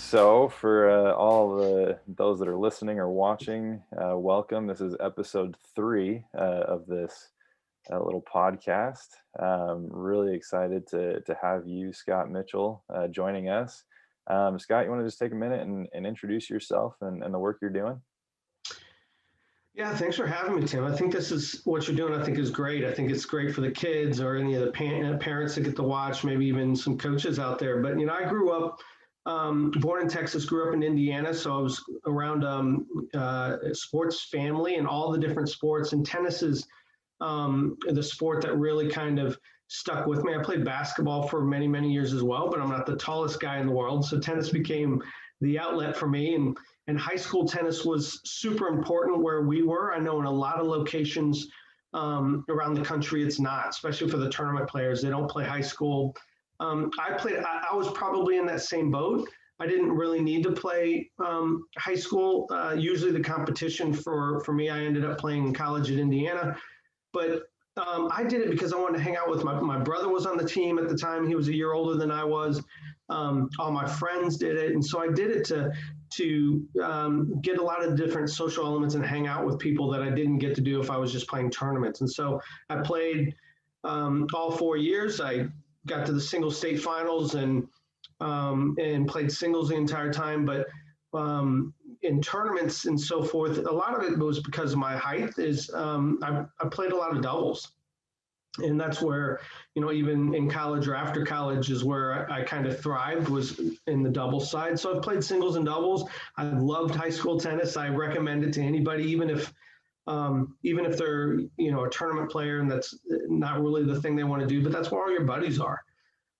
So, for all those that are listening or watching, welcome. This is episode 3 of this little podcast. Really excited to have you, Scott Mitchell, joining us. Scott, you want to just take a minute and introduce yourself and the work you're doing? Yeah, thanks for having me, Tim. I think this is what you're doing. I think is great. I think it's great for the kids or any of the parents that get to watch, maybe even some coaches out there. But I grew up, born in Texas, grew up in Indiana, so I was around sports family and all the different sports. And tennis is the sport that really kind of stuck with me. I played basketball for many, many years as well, but I'm not the tallest guy in the world. So tennis became the outlet for me. And high school tennis was super important where we were. I know in a lot of locations around the country, it's not, especially for the tournament players. They don't play high school. I was probably in that same boat. I didn't really need to play high school. Usually the competition for me, I ended up playing in college at Indiana. But I did it because I wanted to hang out with my brother was on the team at the time. He was a year older than I was. All my friends did it. And so I did it to get a lot of different social elements and hang out with people that I didn't get to do if I was just playing tournaments. And so I played all 4 years. I got to the single state finals and played singles the entire time. But in tournaments and so forth, a lot of it was because of my height. I played a lot of doubles, and that's where even in college or after college is where I kind of thrived, was in the doubles side. So I've played singles and doubles. I loved high school tennis. I recommend it to anybody, even if they're a tournament player and that's not really the thing they want to do, but that's where all your buddies are.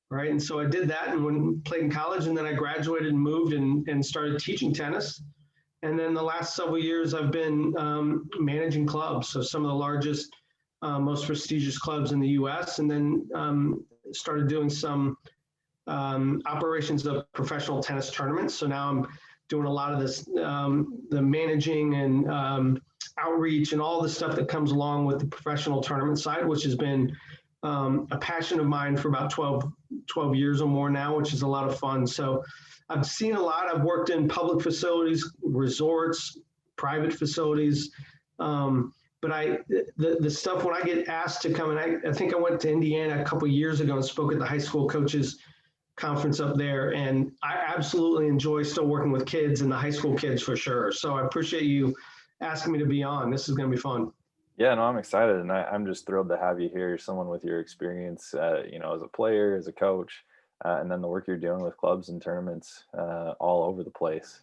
Right. And so I did that and played in college, and then I graduated and moved and started teaching tennis. And then the last several years, I've been managing clubs. So some of the largest, most prestigious clubs in the U.S., and then started doing some operations of professional tennis tournaments. So now I'm doing a lot of this, the managing and outreach and all the stuff that comes along with the professional tournament side, which has been a passion of mine for about 12 years or more now, which is a lot of fun. So I've seen a lot. I've worked in public facilities, resorts, private facilities. But the stuff when I get asked to come, and I think I went to Indiana a couple of years ago and spoke at the high school coaches conference up there. And I absolutely enjoy still working with kids and the high school kids for sure. So I appreciate you asking me to be on. This is going to be fun. Yeah, no, I'm excited, and I'm just thrilled to have you here. Someone with your experience, as a player, as a coach, and then the work you're doing with clubs and tournaments all over the place.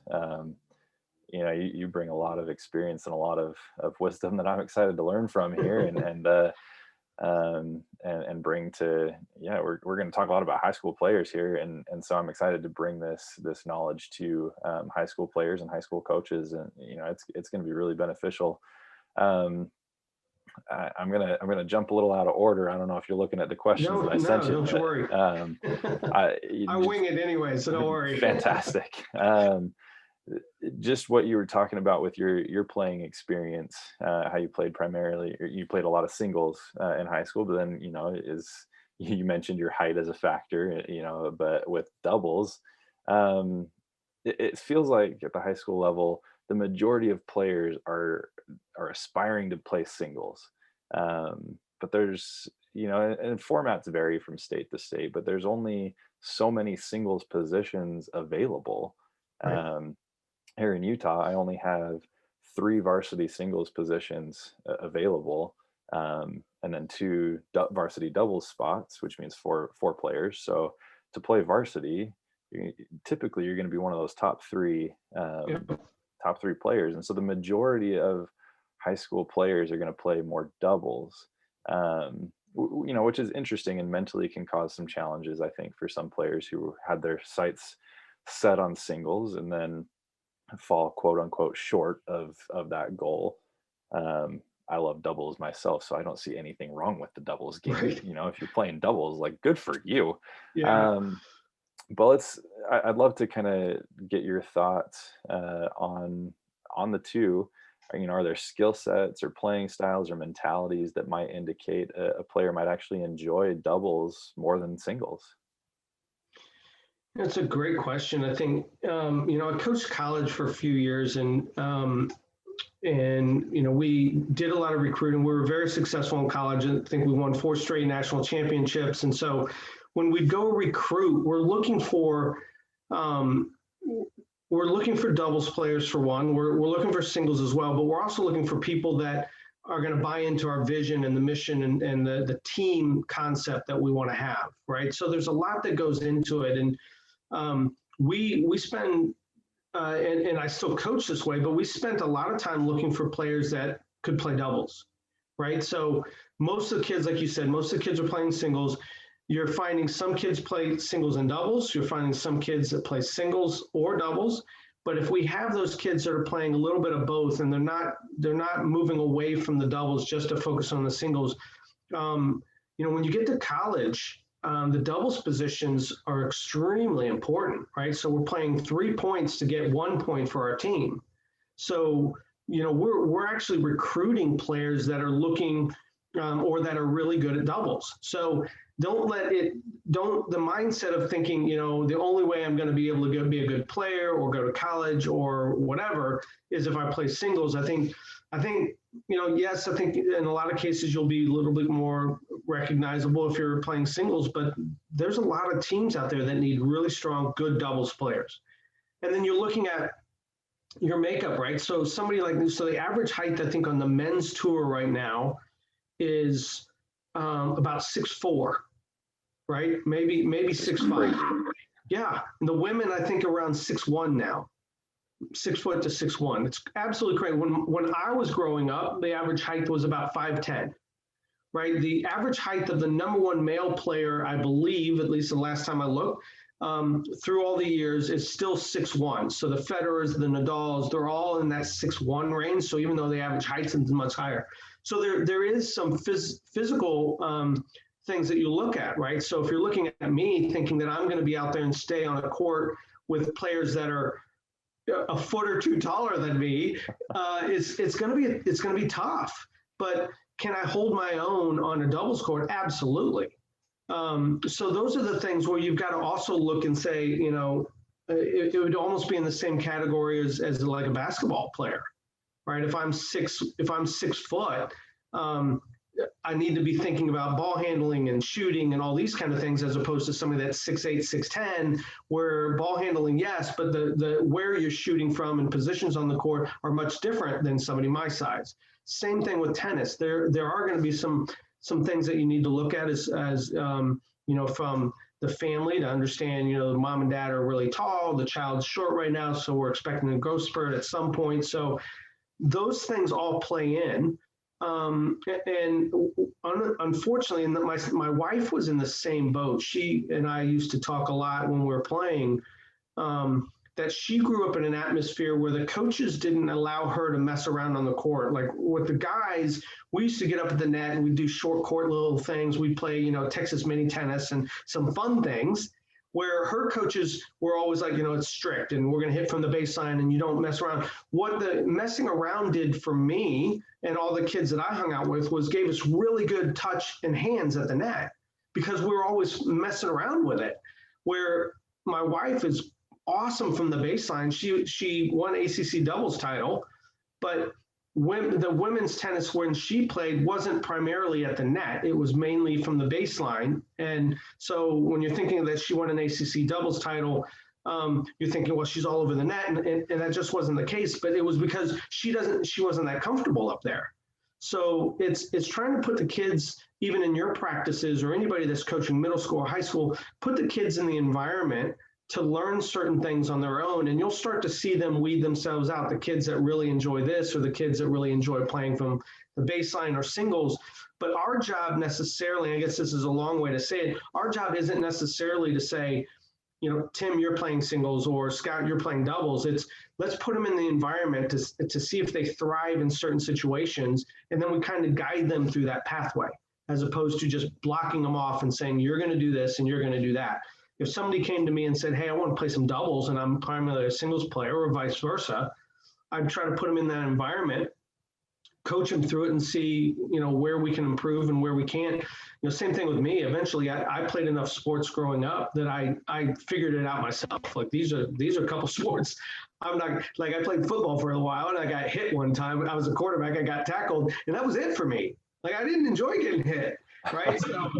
You bring a lot of experience and a lot of wisdom that I'm excited to learn from here, and bring to. Yeah, we're going to talk a lot about high school players here, and so I'm excited to bring this knowledge to high school players and high school coaches, and it's going to be really beneficial. I'm gonna jump a little out of order. I don't know if you're looking at the questions No, that I no, sent you, don't you but worry. I just wing it anyway, so don't worry. fantastic. Just what you were talking about with your playing experience, how you played primarily, or you played a lot of singles in high school, but then is you mentioned your height as a factor, but with doubles, it feels like at the high school level, the majority of players are aspiring to play singles. But there's, and formats vary from state to state, but there's only so many singles positions available. Right. Here in Utah, I only have 3 varsity singles positions available, and then 2 varsity doubles spots, which means four players. So to play varsity, typically you're going to be one of those Yep. top three players, and so the majority of high school players are going to play more doubles, which is interesting and mentally can cause some challenges, I think, for some players who had their sights set on singles and then fall quote unquote short of that goal. I love doubles myself, so I don't see anything wrong with the doubles game. Right. If you're playing doubles, like, good for you. Yeah. um, but I'd love to kind of get your thoughts on the two. Are there skill sets or playing styles or mentalities that might indicate a player might actually enjoy doubles more than singles? That's a great question. I think, I coached college for a few years, and we did a lot of recruiting. We were very successful in college. I think we won 4 straight national championships. And so when we go recruit, um, we're looking for doubles players for one. We're looking for singles as well, but we're also looking for people that are going to buy into our vision and the mission and the team concept that we want to have, right? So there's a lot that goes into it. And we spend and I still coach this way, but we spent a lot of time looking for players that could play doubles, right? So most of the kids, like you said, most of the kids are playing singles. You're finding some kids play singles and doubles. You're finding some kids that play singles or doubles. But if we have those kids that are playing a little bit of both, and they're not moving away from the doubles just to focus on the singles, when you get to college, the doubles positions are extremely important, right? So we're playing 3 points to get 1 point for our team. So, we're actually recruiting players that are looking or that are really good at doubles. So the mindset of thinking, the only way I'm going to be able to be a good player or go to college or whatever is if I play singles. I think, yes, I think in a lot of cases you'll be a little bit more recognizable if you're playing singles, but there's a lot of teams out there that need really strong, good doubles players. And then you're looking at your makeup, right? So the average height, I think, on the men's tour right now is about 6'4", right? Maybe 6'5". Yeah. And the women, I think, around 6'1" now. 6 foot to 6'1". It's absolutely crazy. When I was growing up, the average height was about 5'10", right? The average height of the number one male player, I believe, at least the last time I looked, through all the years, is still 6'1". So the Federers, the Nadals, they're all in that 6'1" range. So even though the average height is much higher, so there is some physical things that you look at, right? So if you're looking at me thinking that I'm going to be out there and stay on a court with players that are a foot or two taller than me, it's going to be tough. But can I hold my own on a doubles court? Absolutely. So those are the things where you've got to also look and say, it would almost be in the same category as like a basketball player, right? If I'm 6 foot, I need to be thinking about ball handling and shooting and all these kind of things, as opposed to somebody that's 6'8", 6'10", where ball handling, yes, but the where you're shooting from and positions on the court are much different than somebody my size. Same thing with tennis. There are going to be some things that you need to look at as from the family to understand, the mom and dad are really tall, the child's short right now, so we're expecting a growth spurt at some point. So those things all play in. And unfortunately, my wife was in the same boat. She and I used to talk a lot when we were playing, that she grew up in an atmosphere where the coaches didn't allow her to mess around on the court. Like with the guys, we used to get up at the net and we'd do short court little things. We'd play, Texas mini tennis and some fun things, where her coaches were always like, it's strict and we're going to hit from the baseline and you don't mess around. What the messing around did for me and all the kids that I hung out with was gave us really good touch and hands at the net, because we were always messing around with it. Where my wife is awesome from the baseline. She won ACC doubles title, but when the women's tennis when she played wasn't primarily at the net. It was mainly from the baseline. And so when you're thinking that she won an ACC doubles title, you're thinking, well, she's all over the net, and that just wasn't the case. But it was because she wasn't that comfortable up there. So it's trying to put the kids, even in your practices or anybody that's coaching middle school or high school, put the kids in the environment to learn certain things on their own, and you'll start to see them weed themselves out. The kids that really enjoy this, or the kids that really enjoy playing from the baseline or singles. But our job necessarily, I guess this is a long way to say it, our job isn't necessarily to say, Tim, you're playing singles, or Scott, you're playing doubles. It's let's put them in the environment to see if they thrive in certain situations, and then we kind of guide them through that pathway, as opposed to just blocking them off and saying, you're going to do this and you're going to do that. If somebody came to me and said, hey, I want to play some doubles, and I'm primarily a singles player, or vice versa, I'd try to put them in that environment coach them through it and see, where we can improve and where we can't. Same thing with me. Eventually, I played enough sports growing up that I figured it out myself. Like these are a couple sports. I'm not like I played football for a while and I got hit one time. I was a quarterback. I got tackled, and that was it for me. Like I didn't enjoy getting hit. Right. So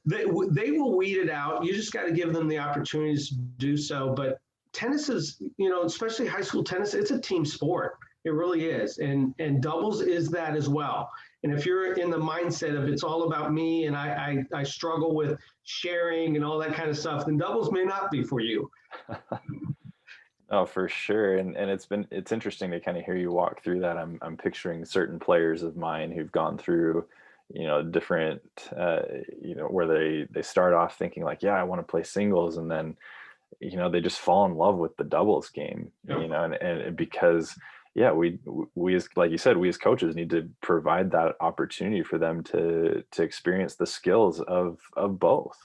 they will weed it out. You just got to give them the opportunities to do so. But tennis is, especially high school tennis, it's a team sport. It really is. And doubles is that as well. And if you're in the mindset of it's all about me and I struggle with sharing and all that kind of stuff, then doubles may not be for you. Oh, for sure. And it's interesting to kind of hear you walk through that. I'm picturing certain players of mine who've gone through, different, where they start off thinking like, yeah, I want to play singles. And then, they just fall in love with the doubles game, and because, yeah, we as, like you said, we as coaches need to provide that opportunity for them to experience the skills of both,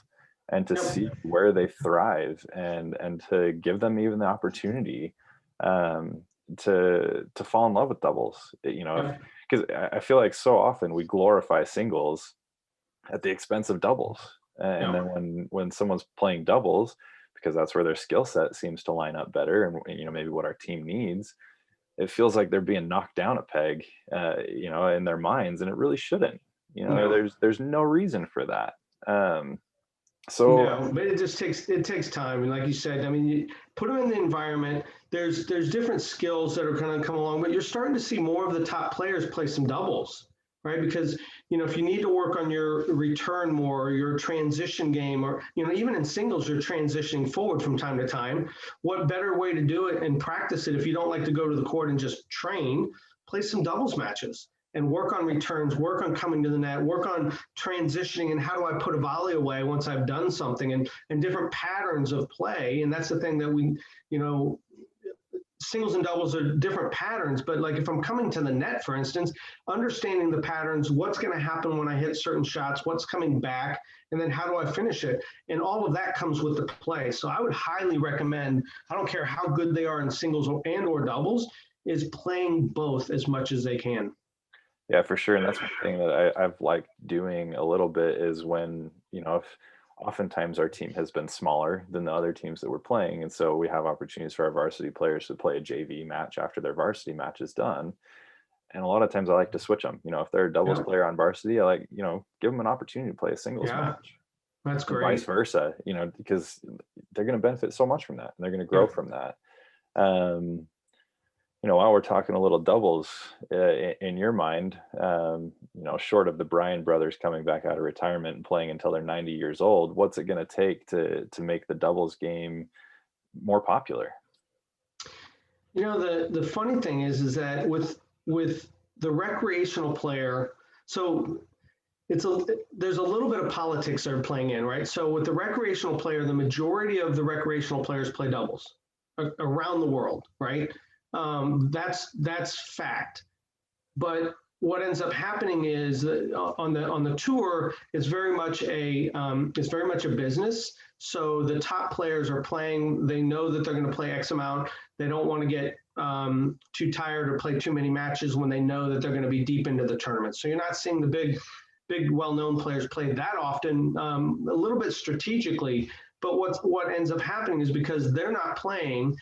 and to see where they thrive, and to give them even the opportunity to fall in love with doubles, because I feel like so often we glorify singles at the expense of doubles, and then when someone's playing doubles, because that's where their skill set seems to line up better, and maybe what our team needs, it feels like they're being knocked down a peg, in their minds, and it really shouldn't. There's no reason for that. So no, but it takes time, and like you said, I mean, you put them in the environment. There's different skills that are going to come along, but you're starting to see more of the top players play some doubles, right? Because if you need to work on your return more, or your transition game, or even in singles, you're transitioning forward from time to time. What better way to do it and practice it if you don't like to go to the court and just train? Play some doubles matches and work on returns, work on coming to the net, work on transitioning, and how do I put a volley away once I've done something, and different patterns of play. And that's the thing that we, singles and doubles are different patterns, but like if I'm coming to the net, for instance, understanding the patterns, what's going to happen when I hit certain shots, what's coming back, and then how do I finish it? And all of that comes with the play. So I would highly recommend, I don't care how good they are in singles or doubles, is playing both as much as they can. Yeah, for sure. And that's one thing that I've liked doing a little bit is when, if oftentimes our team has been smaller than the other teams that we're playing. And so we have opportunities for our varsity players to play a JV match after their varsity match is done. And a lot of times I like to switch them. If they're a doubles player on varsity, I like, give them an opportunity to play a singles match. That's great. And vice versa, because they're going to benefit so much from that, and they're going to grow from that. While we're talking a little doubles, in your mind, short of the Bryan brothers coming back out of retirement and playing until they're 90 years old, what's it going to take to make the doubles game more popular? The funny thing is that with the recreational player, so there's a little bit of politics that are playing in, right? So with the recreational player, the majority of the recreational players play doubles around the world, right? That's fact. But what ends up happening is on the tour, it's very much a business. So the top players are playing. They know that they're going to play X amount. They don't want to get too tired or play too many matches when they know that they're going to be deep into the tournament. So you're not seeing the big well-known players play that often. A little bit strategically, but what ends up happening is because they're not playing,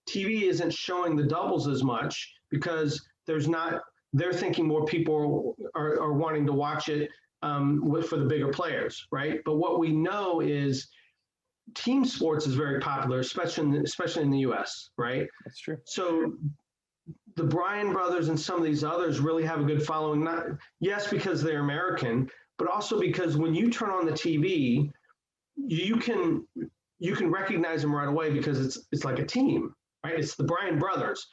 TV isn't showing the doubles as much because they're thinking more people are wanting to watch it for the bigger players, right? But what we know is team sports is very popular, especially in the US, right? That's true. So the Bryan brothers and some of these others really have a good following, yes, because they're American, but also because when you turn on the TV, you can recognize them right away because it's like a team. Right, it's the Bryan brothers,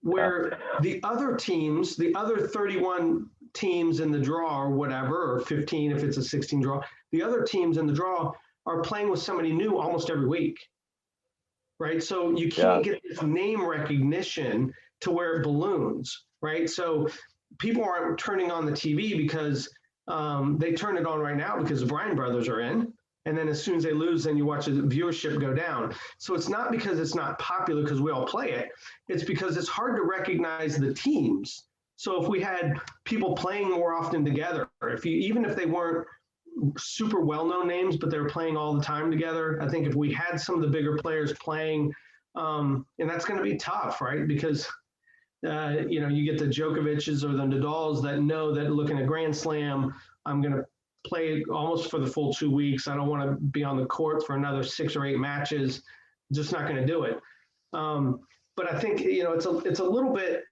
where the other teams, the other 31 teams in the draw or whatever, or 15 if it's a 16 draw, the other teams in the draw are playing with somebody new almost every week, right? So you can't get this name recognition to where it balloons, right? So people aren't turning on the TV because they turn it on right now because the Bryan brothers are in. And then as soon as they lose, then you watch the viewership go down. So it's not because it's not popular because we all play it. It's because it's hard to recognize the teams. So if we had people playing more often together, even if they weren't super well-known names, but they're playing all the time together, I think if we had some of the bigger players playing, and that's going to be tough, right? Because you get the Djokovic's or the Nadals that know that looking at Grand Slam, I'm going to play almost for the full 2 weeks. I don't want to be on the court for another 6 or 8 matches. Just not going to do it. But I think it's a little bit.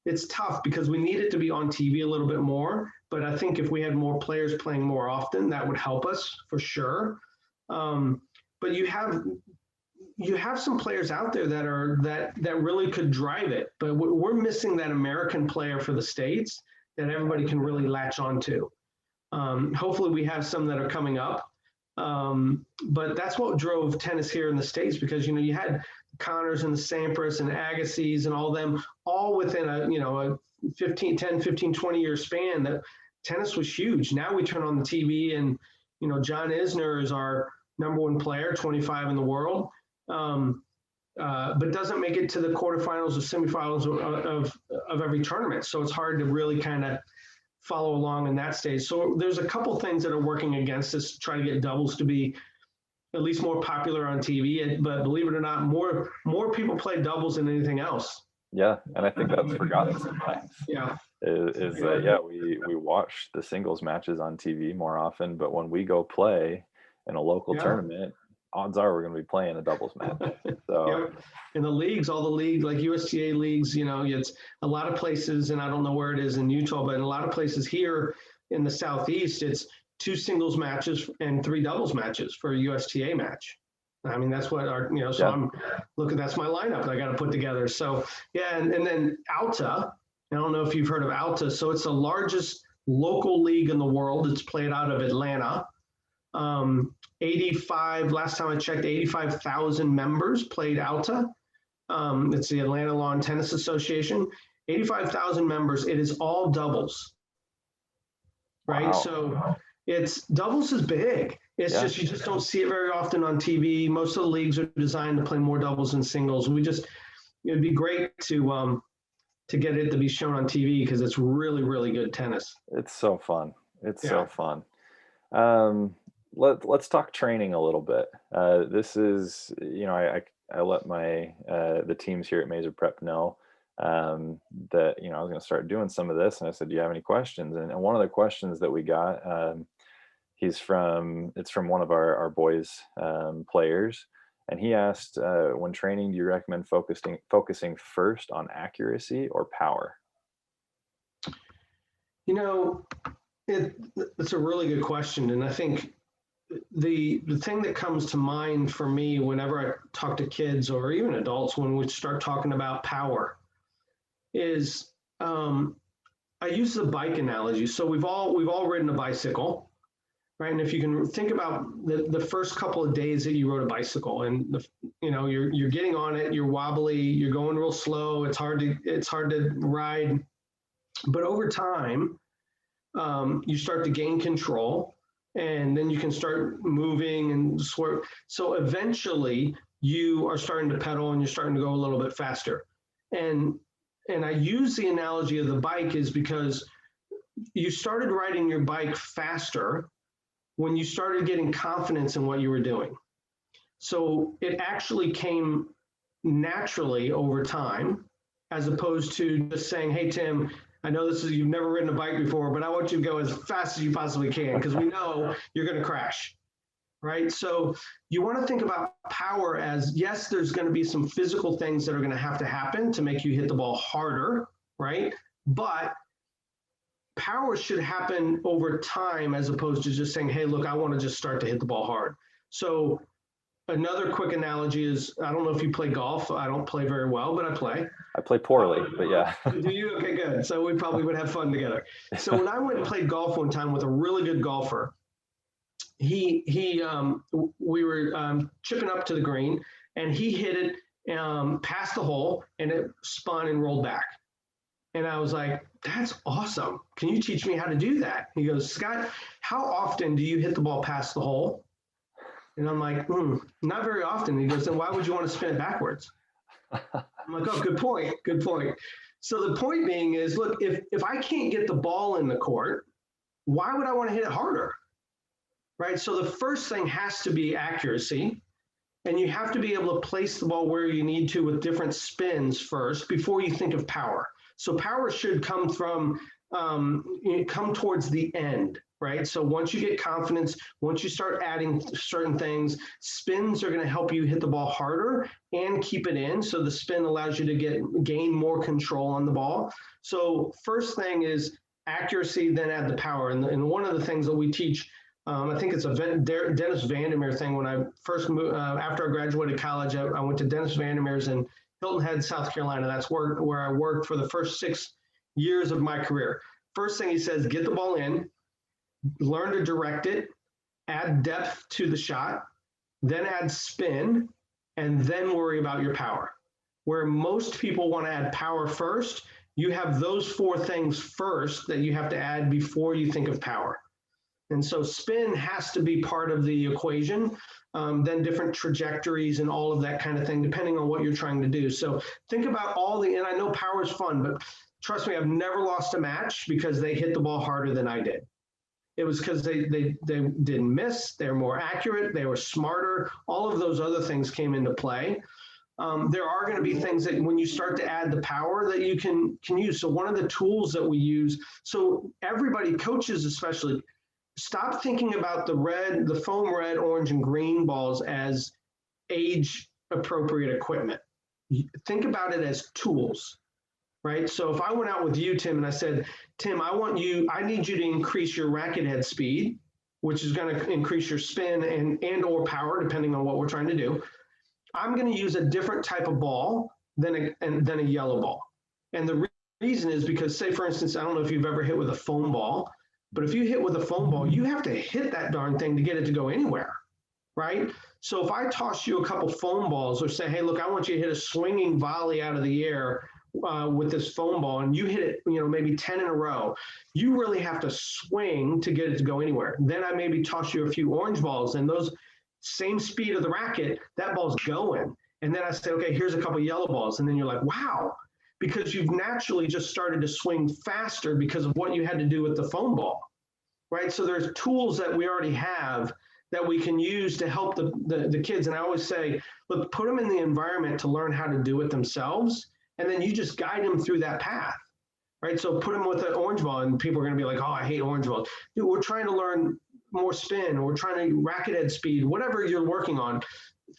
It's tough because we need it to be on TV a little bit more. But I think if we had more players playing more often, that would help us for sure. But you have some players out there that really could drive it. But we're missing that American player for the States that everybody can really latch onto. Hopefully we have some that are coming up. But that's what drove tennis here in the States, because, you had Connors and the Sampras and Agassiz and all them all within a 10, 15, 20 year span. That tennis was huge. Now we turn on the TV and, John Isner is our number 1 player, 25 in the world, but doesn't make it to the quarterfinals or semifinals of every tournament. So it's hard to really kind of follow along in that stage. So there's a couple things that are working against us to try to get doubles to be at least more popular on TV. But believe it or not, more people play doubles than anything else. Yeah, and I think that's forgotten sometimes. Yeah. Is that we watch the singles matches on TV more often, but when we go play in a local tournament, odds are we're going to be playing a doubles match. So in the leagues, all the leagues like USTA leagues, it's a lot of places, and I don't know where it is in Utah, but in a lot of places here in the Southeast, it's 2 singles matches and 3 doubles matches for a USTA match. I mean, that's what I'm looking, that's my lineup that I got to put together. So and then Alta, I don't know if you've heard of Alta. So it's the largest local league in the world. It's played out of Atlanta. 85, last time I checked, 85,000 members played Alta. It's the Atlanta Lawn Tennis Association. 85,000 members. It is all doubles. Right. Wow. So doubles is big. It's just, you just don't see it very often on TV. Most of the leagues are designed to play more doubles than singles. It'd be great to get it to be shown on TV, because it's really, really good tennis. It's so fun. It's so fun. Let's talk training a little bit. This is, I let the teams here at Mazer Prep know that, I was going to start doing some of this, and I said, do you have any questions? And one of the questions that we got, it's from one of our boys' players. And he asked, when training, do you recommend focusing first on accuracy or power? It's a really good question. And I think the thing that comes to mind for me whenever I talk to kids or even adults when we start talking about power is I use the bike analogy. So we've all ridden a bicycle. Right. And if you can think about the first couple of days that you rode a bicycle, and you're getting on it, you're wobbly, you're going real slow. It's hard to ride. But over time, you start to gain control, and then you can start moving and swerve. So eventually you are starting to pedal and you're starting to go a little bit faster. And I use the analogy of the bike is because you started riding your bike faster when you started getting confidence in what you were doing. So it actually came naturally over time, as opposed to just saying, hey, Tim, I know you've never ridden a bike before, but I want you to go as fast as you possibly can, because we know you're going to crash, right? So you want to think about power as, yes, there's going to be some physical things that are going to happen to make you hit the ball harder, right? But power should happen over time, as opposed to just saying, hey, look, I want to just start to hit the ball hard. So another quick analogy is, I don't know if you play golf. I don't play very well, but I play. I play poorly, but yeah. Do you? Okay, good. So we probably would have fun together. So when I went and played golf one time with a really good golfer, we were chipping up to the green, and he hit it past the hole, and it spun and rolled back. And I was like, that's awesome. Can you teach me how to do that? He goes, Scott, how often do you hit the ball past the hole? And I'm like, not very often. He goes, then why would you want to spin it backwards? I'm like, oh, good point. Good point. So the point being is, look, if I can't get the ball in the court, why would I want to hit it harder? Right? So the first thing has to be accuracy. And you have to be able to place the ball where you need to with different spins first before you think of power. So power should come from come towards the end, right? So once you get confidence, once you start adding certain things, spins are going to help you hit the ball harder and keep it in. So the spin allows you to gain more control on the ball. So first thing is accuracy, then add the power. And one of the things that we teach, I think it's a Dennis Vandermeer thing. When I first moved, after I graduated college, I went to Dennis Vandermeer's in Hilton Head, South Carolina. That's where I worked for the first 6 years of my career. First thing he says, get the ball in, learn to direct it, add depth to the shot, then add spin, and then worry about your power. Where most people want to add power first, you have those 4 things first that you have to add before you think of power. And so spin has to be part of the equation, then different trajectories and all of that kind of thing, depending on what you're trying to do. So think about and I know power is fun, but trust me, I've never lost a match because they hit the ball harder than I did. It was because they didn't miss, they were more accurate, they were smarter, all of those other things came into play. There are going to be things that when you start to add the power that you can use. So one of the tools that we use, so everybody, coaches especially, stop thinking about the foam red, orange, and green balls as age-appropriate equipment. Think about it as tools, right? So if I went out with you, Tim, and I said, Tim, I need you to increase your racket head speed, which is going to increase your spin and or power, depending on what we're trying to do. I'm going to use a different type of ball than a yellow ball. And the reason is because, say, for instance, I don't know if you've ever hit with a foam ball, but if you hit with a foam ball, you have to hit that darn thing to get it to go anywhere, right? So if I toss you a couple foam balls or say, hey, look, I want you to hit a swinging volley out of the air with this foam ball, and you hit it, maybe 10 in a row, you really have to swing to get it to go anywhere. Then I maybe toss you a few orange balls, and those same speed of the racket, that ball's going. And then I say, okay, here's a couple yellow balls. And then you're like, wow, because you've naturally just started to swing faster because of what you had to do with the foam ball, right? So there's tools that we already have that we can use to help the kids. And I always say, look, put them in the environment to learn how to do it themselves. And then you just guide them through that path, right? So put them with an orange ball and people are going to be like, oh, I hate orange balls. Dude, we're trying to learn more spin, or we're trying to racket head speed, whatever you're working on.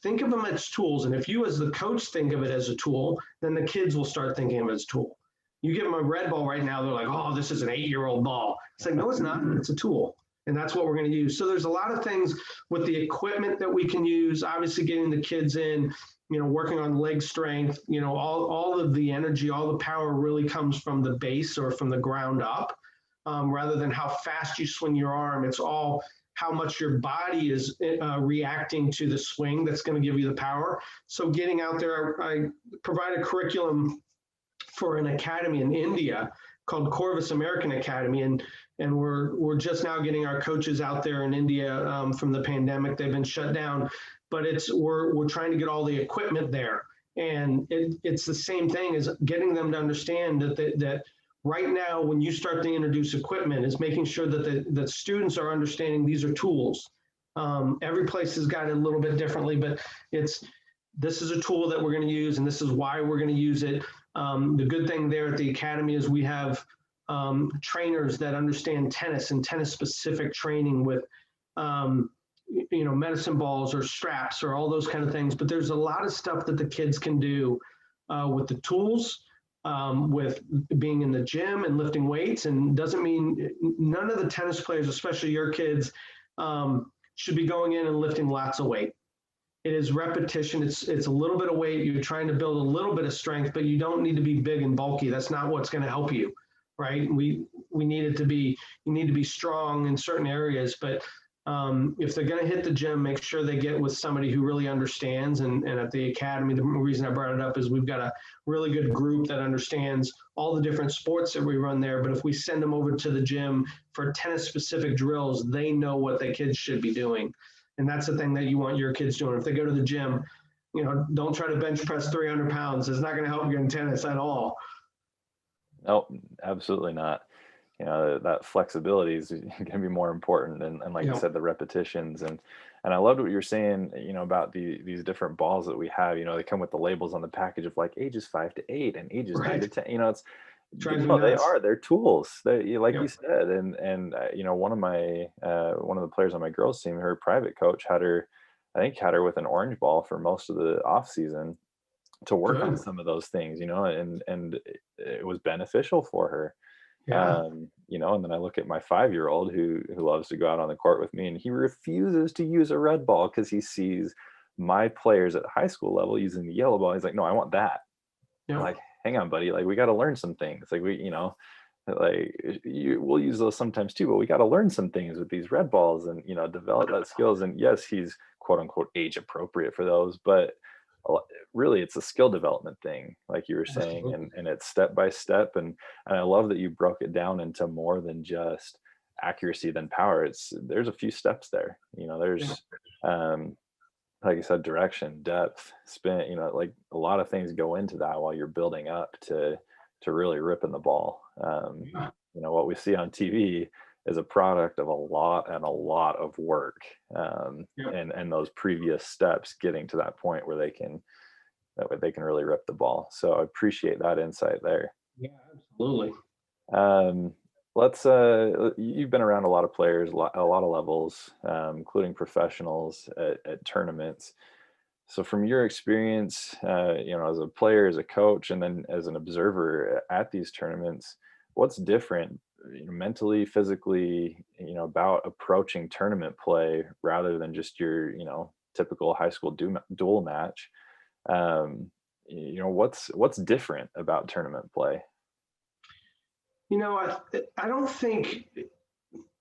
Think of them as tools. And if you as the coach think of it as a tool, then the kids will start thinking of it as a tool. You give them a red ball right now, they're like, oh, this is an 8-year-old ball. It's like, no, it's not. It's a tool. And that's what we're going to use. So there's a lot of things with the equipment that we can use, obviously getting the kids in, working on leg strength, all of the energy, all the power really comes from the base or from the ground up, rather than how fast you swing your arm. It's all how much your body is reacting to the swing that's going to give you the power. So getting out there, I provide a curriculum for an academy in India called Corvus American Academy, and we're just now getting our coaches out there in India from the pandemic. They've been shut down, but we're trying to get all the equipment there, and it's the same thing as getting them to understand that right now, when you start to introduce equipment, is making sure that the students are understanding these are tools. Every place has got it a little bit differently, but this is a tool that we're going to use, and this is why we're going to use it. The good thing there at the academy is we have trainers that understand tennis and tennis-specific training with, medicine balls or straps or all those kind of things. But there's a lot of stuff that the kids can do with the tools, with being in the gym and lifting weights. And doesn't mean none of the tennis players, especially your kids, should be going in and lifting lots of weight. It is repetition. It's a little bit of weight. You're trying to build a little bit of strength, but you don't need to be big and bulky. That's not what's going to help you, right? You need to be strong in certain areas, but if they're going to hit the gym, make sure they get with somebody who really understands. And at the academy, the reason I brought it up is we've got a really good group that understands all the different sports that we run there. But if we send them over to the gym for tennis-specific drills, they know what the kids should be doing. And that's the thing that you want your kids doing. If they go to the gym, don't try to bench press 300 pounds. It's not going to help you in tennis at all. Nope, absolutely not. You know, that flexibility is going to be more important, and like you Yeah, said, the repetitions, and I loved what you're saying, you know, about these different balls that we have. You know, they come with the labels on the package of like ages 5 to 8 and ages nine to right. 10. You know, it's Drives me no, they nuts. are. They're tools. Like Yeah. you said, and you know, one of the players on my girls team, her private coach had her, I think, had her with an orange ball for most of the off season to work on Good. some of those things. You know, and it was beneficial for her. Yeah. You know, and then I look at my 5-year-old who loves to go out on the court with me, and he refuses to use a red ball because he sees my players at high school level using the yellow ball. He's like, no, I want that. I'm Yeah. like, hang on, buddy. Like, we got to learn some things. Like, we'll use those sometimes too, but we got to learn some things with these red balls and, you know, develop that skills. And yes, he's quote unquote age appropriate for those, but really it's a skill development thing, like you were saying, Absolutely. and it's step by step. And I love that you broke it down into more than just accuracy than power. There's a few steps there. You know, Yeah. there's um like you said, direction, depth, spin, you know, like a lot of things go into that while you're building up to really ripping the ball. Yeah. You know, what we see on TV is a product of a lot of work, Yeah. and those previous steps getting to that point where that way they can really rip the ball. So I appreciate that insight there. Yeah. Absolutely. Um, you've been around a lot of players, a lot of levels, including professionals at tournaments. So from your experience, you know, as a player, as a coach, and then as an observer at these tournaments, what's different, you know, mentally, physically, you know, about approaching tournament play rather than just your, you know, typical high school dual match? You know, what's different about tournament play? I don't think,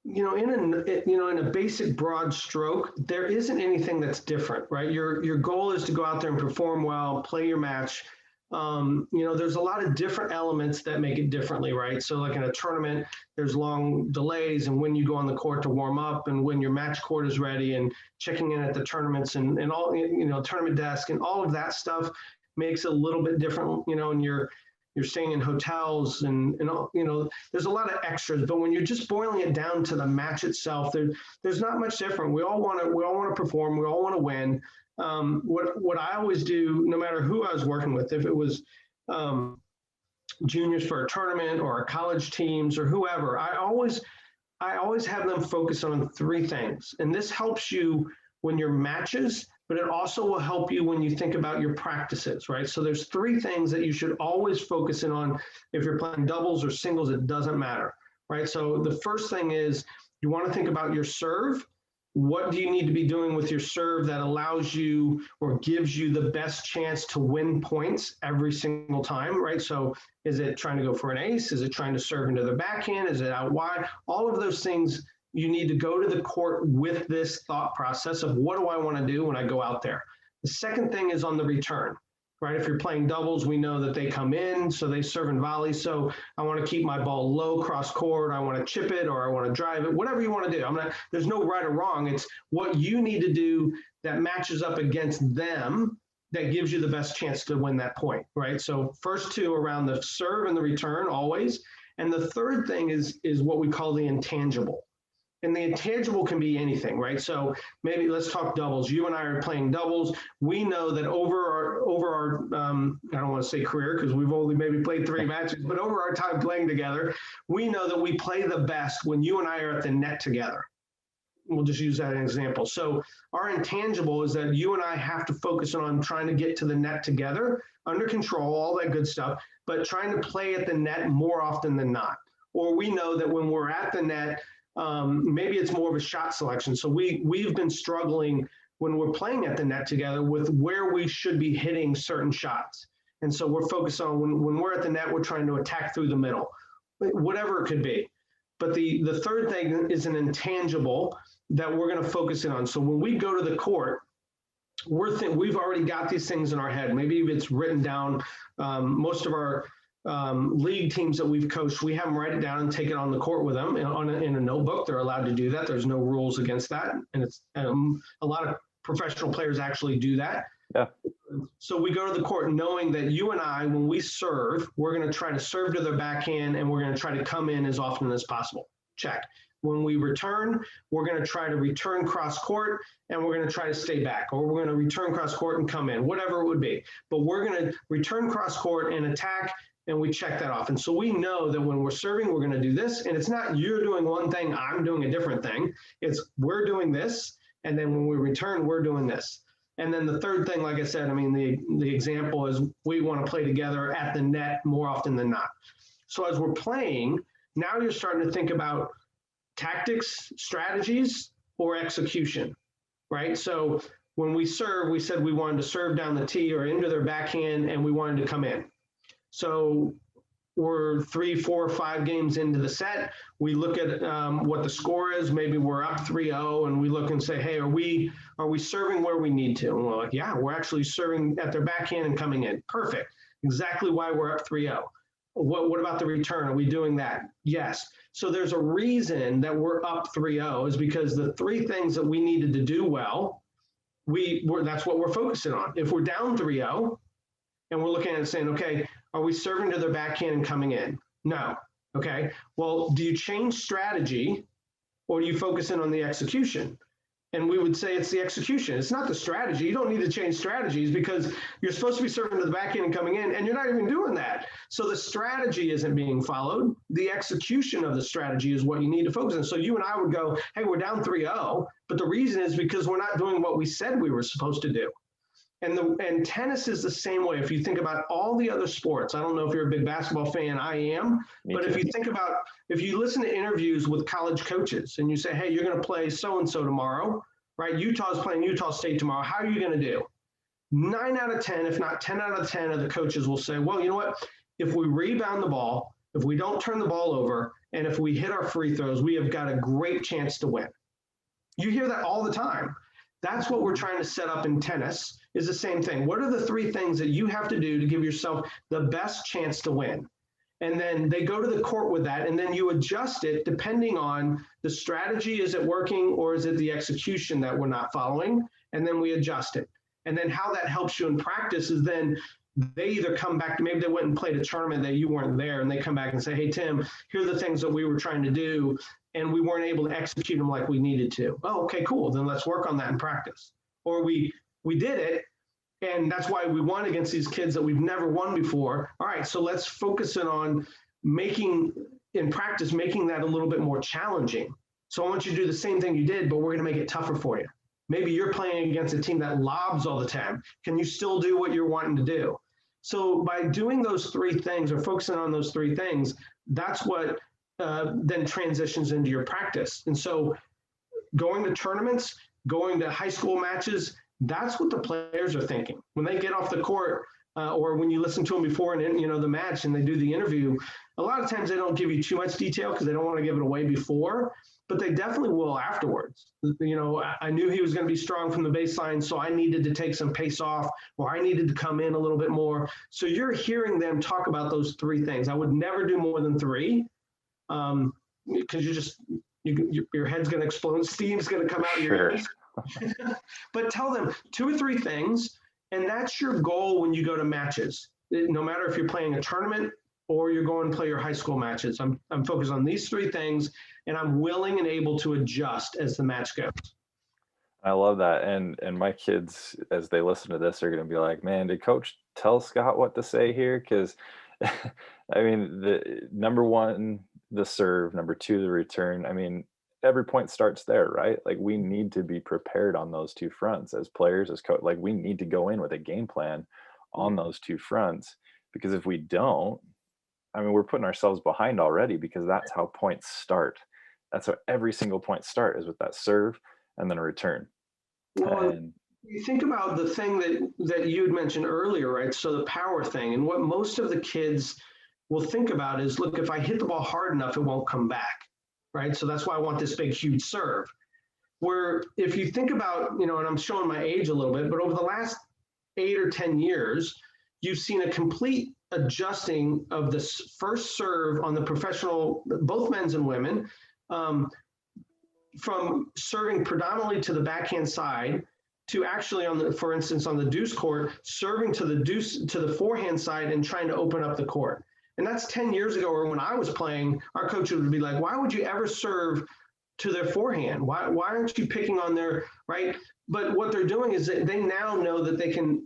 in a basic broad stroke, there isn't anything that's different, right? Your goal is to go out there and perform well, play your match. There's a lot of different elements that make it differently, right? So like in a tournament, there's long delays and when you go on the court to warm up and when your match court is ready and checking in at the tournaments and all, tournament desk and all of that stuff makes it a little bit different, and you're staying in hotels and all, there's a lot of extras, but when you're just boiling it down to the match itself, there's not much different. We all want to perform. We all want to win. What I always do, no matter who I was working with, if it was juniors for a tournament or college teams or whoever, I always have them focus on three things. And this helps you when your matches, but it also will help you when you think about your practices, right? So there's three things that you should always focus in on. If you're playing doubles or singles, it doesn't matter, right? So the first thing is you want to think about your serve. What do you need to be doing with your serve that allows you or gives you the best chance to win points every single time, right? So is it trying to go for an ace? Is it trying to serve into the backhand? Is it out wide? All of those things, you need to go to the court with this thought process of what do I want to do when I go out there? The second thing is on the return, right? If you're playing doubles, we know that they come in, so they serve and volley. So I want to keep my ball low cross court. I want to chip it or I want to drive it, whatever you want to do. There's no right or wrong. It's what you need to do that matches up against them that gives you the best chance to win that point, right? So first two around the serve and the return always. And the third thing is what we call the intangible. And the intangible can be anything, right? So maybe let's talk doubles. You and I are playing doubles. We know that over our I don't want to say career because we've only maybe played 3 matches, but over our time playing together, we know that we play the best when you and I are at the net together. We'll just use that as an example. So our intangible is that you and I have to focus on trying to get to the net together, under control, all that good stuff, but trying to play at the net more often than not. Or we know that when we're at the net, maybe it's more of a shot selection. So we've been struggling when we're playing at the net together with where we should be hitting certain shots. And so we're focused on when we're at the net, we're trying to attack through the middle, whatever it could be. But the third thing is an intangible that we're going to focus in on. So when we go to the court, we've already got these things in our head. Maybe it's written down. Most of our league teams that we've coached, we have them write it down and take it on the court with them in a notebook. They're allowed to do that. There's no rules against that. And it's a lot of professional players actually do that. Yeah. So we go to the court knowing that you and I, when we serve, we're going to try to serve to their backhand and we're going to try to come in as often as possible. Check. When we return, we're going to try to return cross court and we're going to try to stay back, or we're going to return cross court and come in, whatever it would be. But we're going to return cross court and attack, and we check that off. And so we know that when we're serving, we're going to do this. And it's not you're doing one thing, I'm doing a different thing. It's we're doing this. And then when we return, we're doing this. And then the third thing, like I said, I mean, the example is we want to play together at the net more often than not. So as we're playing, now you're starting to think about tactics, strategies, or execution, right? So when we serve, we said we wanted to serve down the tee or into their backhand, and we wanted to come in. So we're 3, 4, 5 games into the set. We look at what the score is. Maybe we're up 3-0, and we look and say, hey, are we serving where we need to? And we're like, yeah, we're actually serving at their backhand and coming in. Perfect. Exactly why we're up 3-0. What about the return? Are we doing that? Yes. So there's a reason that we're up 3-0 is because the 3 things that we needed to do well, that's what we're focusing on. If we're down 3-0 and we're looking at it saying, okay, are we serving to their backhand and coming in? No. Okay. Well, do you change strategy or do you focus in on the execution? And we would say it's the execution. It's not the strategy. You don't need to change strategies because you're supposed to be serving to the backhand and coming in, and you're not even doing that. So the strategy isn't being followed. The execution of the strategy is what you need to focus on. So you and I would go, hey, we're down 3-0, but the reason is because we're not doing what we said we were supposed to do. And tennis is the same way. If you think about all the other sports, I don't know if you're a big basketball fan, I am, but if you think about, if you listen to interviews with college coaches and you say, hey, you're going to play so-and-so tomorrow, right? Utah's playing Utah State tomorrow. How are you going to do? 9 out of 10, if not 10 out of 10 of the coaches will say, well, you know what? If we rebound the ball, if we don't turn the ball over, and if we hit our free throws, we have got a great chance to win. You hear that all the time. That's what we're trying to set up in tennis, is the same thing. What are the 3 things that you have to do to give yourself the best chance to win? And then they go to the court with that, and then you adjust it depending on the strategy. Is it working, or is it the execution that we're not following? And then we adjust it. And then how that helps you in practice is then they either come back, maybe they went and played a tournament that you weren't there, and they come back and say, hey, Tim, here are the things that we were trying to do, and we weren't able to execute them like we needed to. Oh, okay, cool. Then let's work on that in practice. Or we did it, and that's why we won against these kids that we've never won before. All right, so let's focus in on making that a little bit more challenging. So I want you to do the same thing you did, but we're going to make it tougher for you. Maybe you're playing against a team that lobs all the time. Can you still do what you're wanting to do? So by doing those 3 things or focusing on those 3 things, that's what then transitions into your practice. And so going to tournaments, going to high school matches, that's what the players are thinking. When they get off the court or when you listen to them before and the match and they do the interview, a lot of times they don't give you too much detail because they don't want to give it away before, but they definitely will afterwards. I knew he was going to be strong from the baseline, so I needed to take some pace off, or I needed to come in a little bit more. So you're hearing them talk about those 3 things. I would never do more than 3 because your head's going to explode. Steam's going to come out of your ears. But tell them 2 or 3 things, and that's your goal when you go to matches. No matter if you're playing a tournament or you're going to play your high school matches. I'm focused on these 3 things, and I'm willing and able to adjust as the match goes. I love that. And my kids, as they listen to this, are going to be like, man, did coach tell Scott what to say here? Because I mean, the number 1, the serve, number 2, the return. I mean, every point starts there, right? Like we need to be prepared on those 2 fronts as players, as coach. Like we need to go in with a game plan on those 2 fronts, because if we don't, I mean, we're putting ourselves behind already, because that's how points start. That's how every single point start, is with that serve and then a return. Well, And you think about the thing that you had mentioned earlier, right? So the power thing, and what most of the kids will think about is, look, if I hit the ball hard enough, it won't come back, right? So that's why I want this big, huge serve. Where if you think about, and I'm showing my age a little bit, but over the last 8 or 10 years, you've seen a complete adjusting of the first serve on the professional, both men's and women, from serving predominantly to the backhand side to actually for instance, on the deuce court, serving to the forehand side and trying to open up the court. And that's 10 years ago, or when I was playing, our coach would be like, why would you ever serve to their forehand? Why aren't you picking on their right? But what they're doing is that they now know that they can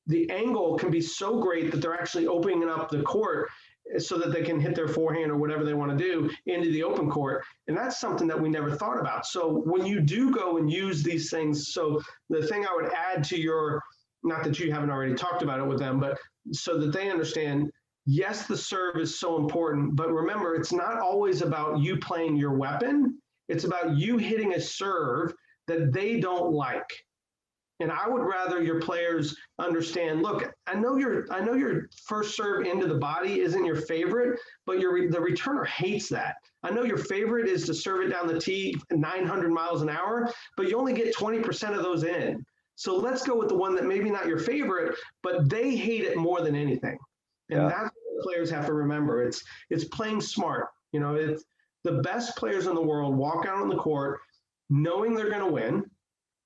the angle can be so great that they're actually opening up the court so that they can hit their forehand or whatever they want to do into the open court. And that's something that we never thought about. So when you do go and use these things, so the thing I would add to your, not that you haven't already talked about it with them, but so that they understand, yes, the serve is so important, but remember, it's not always about you playing your weapon. It's about you hitting a serve that they don't like. And I would rather your players understand, look, I know your first serve into the body isn't your favorite, but the returner hates that. I know your favorite is to serve it down the tee 900 miles an hour, but you only get 20% of those in. So let's go with the one that maybe not your favorite, but they hate it more than anything. And Yeah. that's what players have to remember. It's playing smart. You know, it's the best players in the world walk out on the court knowing they're going to win.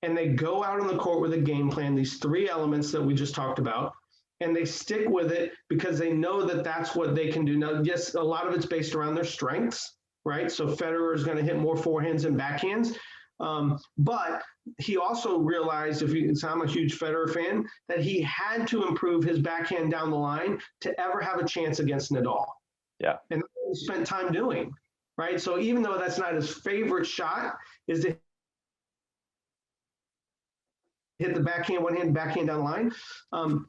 And they go out on the court with a game plan, these three elements that we just talked about, and they stick with it because they know that that's what they can do. Now, yes, a lot of it's based around their strengths, right? So Federer is going to hit more forehands and backhands. But he also realized, so I'm a huge Federer fan, that he had to improve his backhand down the line to ever have a chance against Nadal. Yeah. And that's what he spent time doing, right? So even though that's not his favorite shot, is to hit the backhand down the line,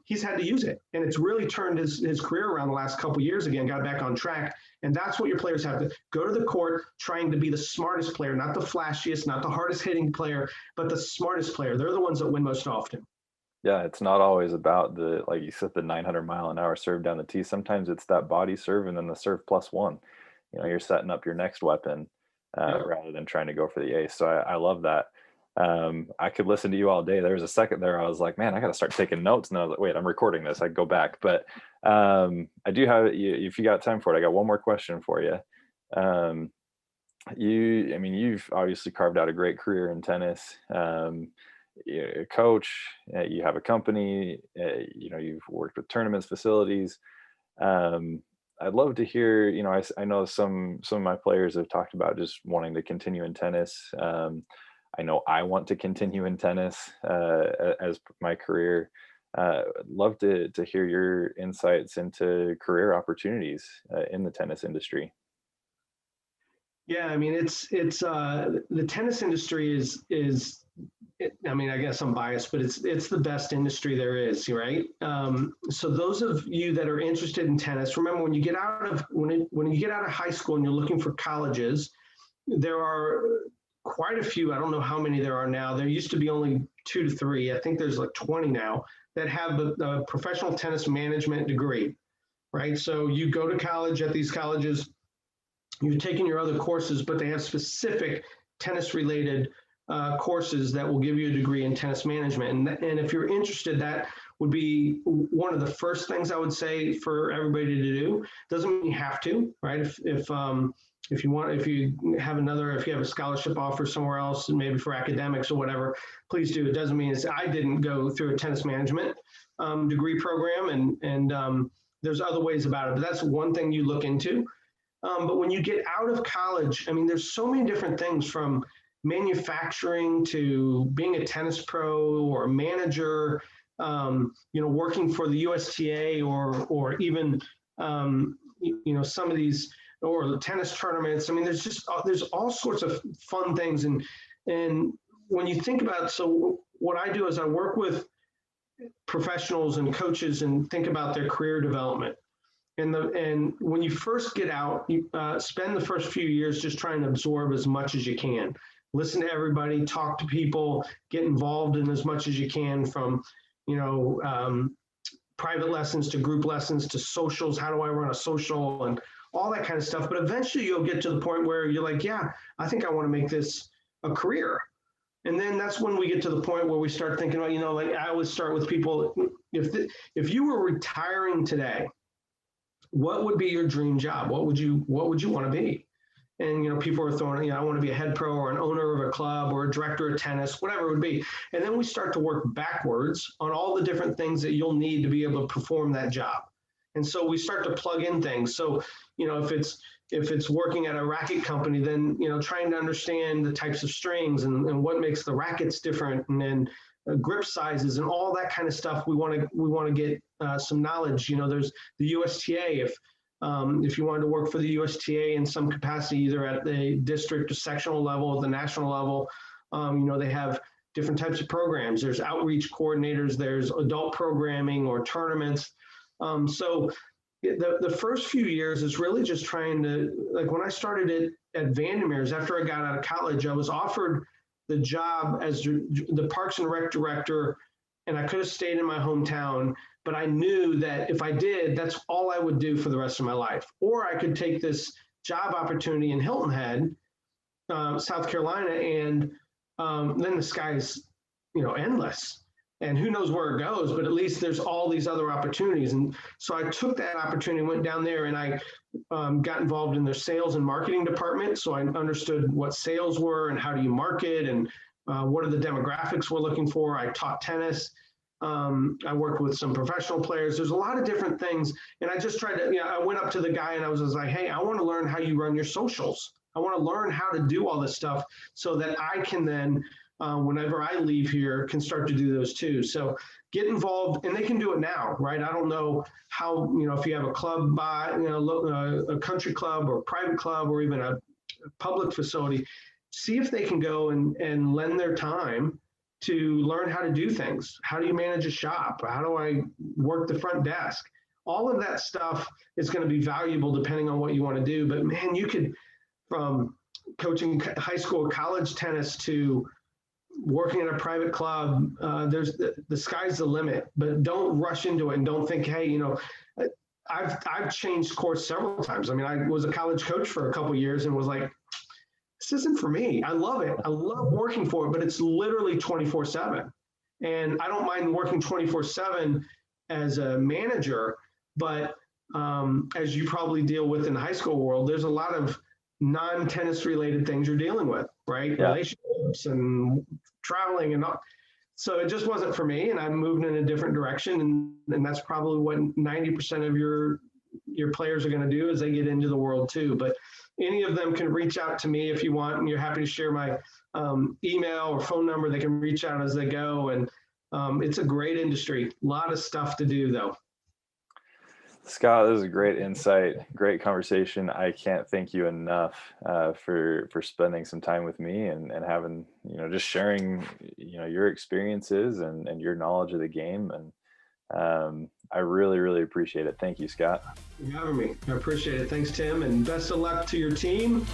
he's had to use it. And it's really turned his career around the last couple of years again, got back on track. And that's what your players have to go to the court trying to be the smartest player, not the flashiest, not the hardest hitting player, but the smartest player. They're the ones that win most often. Yeah, it's not always about the, like you said, the 900-mile-an-hour serve down the tee. Sometimes it's that body serve and then the serve plus one. You know, you're setting up your next weapon rather than trying to go for the ace. So I love that. I could listen to you all day. There was a second there I was like, man, I got to start taking notes. And I was like, wait, I'm recording this. I go back. But I do have, if you got time for it, I got one more question for you. You've obviously carved out a great career in tennis. You're a coach, you have a company, you've worked with tournaments, facilities. I'd love to hear, I know some of my players have talked about just wanting to continue in tennis. I know I want to continue in tennis as my career. Love to hear your insights into career opportunities in the tennis industry. Yeah, I mean, it's the tennis industry is I mean, I guess I'm biased, but it's the best industry there is, right? So those of you that are interested in tennis, remember when you get out of high school and you're looking for colleges, there are quite a few. I don't know how many there are now. There used to be only 2 to 3. I think there's like 20 now that have a professional tennis management degree, right? So you go to college at these colleges, you're taking your other courses, but they have specific tennis related courses that will give you a degree in tennis management. And if you're interested, that would be one of the first things I would say for everybody to do. Doesn't mean you have to, right? If you have a scholarship offer somewhere else, and maybe for academics or whatever, please do. It doesn't mean I didn't go through a tennis management degree program, and there's other ways about it, but that's one thing you look into. But when you get out of college, I mean, there's so many different things from manufacturing to being a tennis pro or a manager, working for the USTA or even, some of these, or the tennis tournaments. I mean, there's all sorts of fun things. And when you think about, so what I do is I work with professionals and coaches and think about their career development. And when you first get out, you spend the first few years just trying to absorb as much as you can. Listen to everybody, talk to people, get involved in as much as you can, from, private lessons to group lessons to socials. How do I run a social and all that kind of stuff? But eventually you'll get to the point where you're like, yeah, I think I want to make this a career. And then that's when we get to the point where we start thinking about, like I always start with people, if you were retiring today, what would be your dream job? What would you want to be? And, people are throwing, I want to be a head pro or an owner of a club or a director of tennis, whatever it would be. And then we start to work backwards on all the different things that you'll need to be able to perform that job. And so we start to plug in things. So, if it's working at a racket company, then, trying to understand the types of strings and what makes the rackets different, and then grip sizes and all that kind of stuff. We want to get some knowledge. There's the USTA. If you wanted to work for the USTA in some capacity, either at the district or sectional level, the national level, they have different types of programs. There's outreach coordinators, there's adult programming or tournaments. So the first few years is really just trying to, like when I started it at Vandermeer's, after I got out of college, I was offered the job as the Parks and Rec director, and I could have stayed in my hometown, but I knew that if I did, that's all I would do for the rest of my life. Or I could take this job opportunity in Hilton Head, South Carolina, and then the sky's, endless. And who knows where it goes, but at least there's all these other opportunities. And so I took that opportunity, went down there, and I got involved in their sales and marketing department. So I understood what sales were and how do you market and what are the demographics we're looking for. I taught tennis. I worked with some professional players. There's a lot of different things. And I just tried to, I went up to the guy and I was like, hey, I want to learn how you run your socials. I want to learn how to do all this stuff so that I can then, whenever I leave here, can start to do those too. So get involved, and they can do it now, right? I don't know how, if you have a club a country club or private club or even a public facility, see if they can go and lend their time to learn how to do things. How do you manage a shop? How do I work the front desk? All of that stuff is going to be valuable depending on what you want to do. But man, you could, from coaching high school, college tennis to working in a private club, there's the sky's the limit. But don't rush into it and don't think, hey, I've changed course several times. I mean, I was a college coach for a couple of years and was like, this isn't for me. I love it. I love working for it, but it's literally 24/7. And I don't mind working 24/7 as a manager, but as you probably deal with in the high school world, there's a lot of non-tennis related things you're dealing with, right? Yeah. Relationships and traveling and all. So it just wasn't for me, and I moved in a different direction. And that's probably what 90% of your players are going to do as they get into the world too. But any of them can reach out to me if you want, and you're happy to share my email or phone number. They can reach out as they go. And it's a great industry. A lot of stuff to do though. Scott, this is a great insight, great conversation. I can't thank you enough for spending some time with me and having, just sharing, your experiences and your knowledge of the game. And I really, really appreciate it. Thank you, Scott. Thanks for having me. I appreciate it. Thanks, Tim, and best of luck to your team.